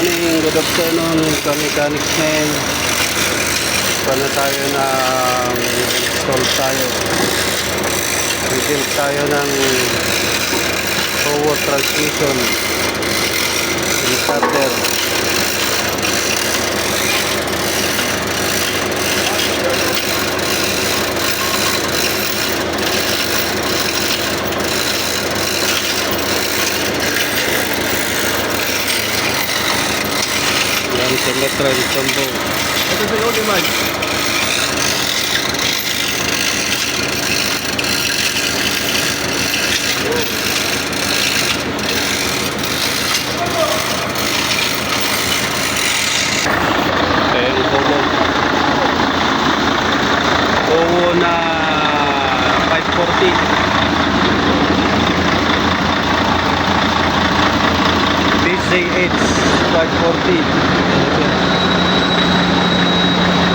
morning, good afternoon, ka-mechanics men. Paano tayo ng install tayo. Rebuild tayo ng power transmission starter. Yan sa metro ng Sambo. Ito sa iyo, Diman. Ayan yung Powo na 540. BJH 540.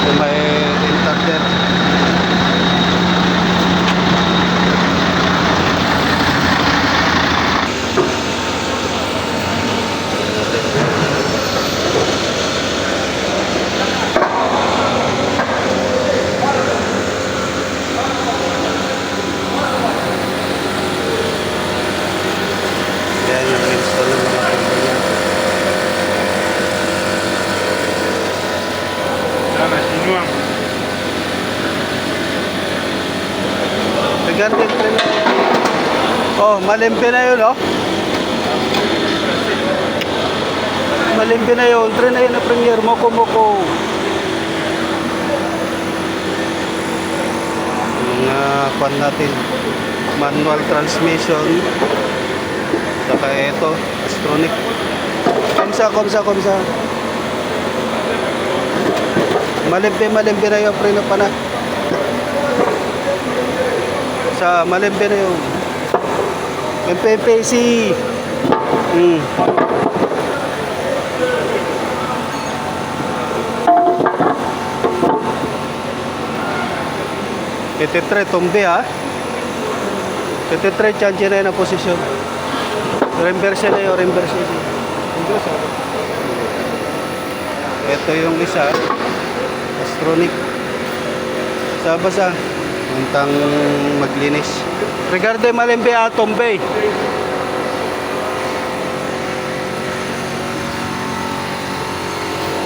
Ito may inverter. Yan yung install ng mga company. Regarding train. Oh, malimpi na yun, oh. Malimpi na yun. Train na yun na premier. Moko. Mga pan natin. Manual transmission. Saka ito, Astronic. Komsa. Malimpi na yun. Preno pa na. Sa malimpi na yun. MPPC. Ititre, tumbi ha. Ititre, change na yun ang posisyon. Reverse na yun, reverse. Ito yung isa. Astronic. Sa basa. Untang maglinis. Regarde malimpi ha, tumbi.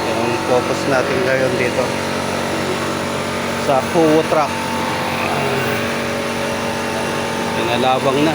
Yung focus natin ngayon dito. Sa Powo truck. Pinalabang na.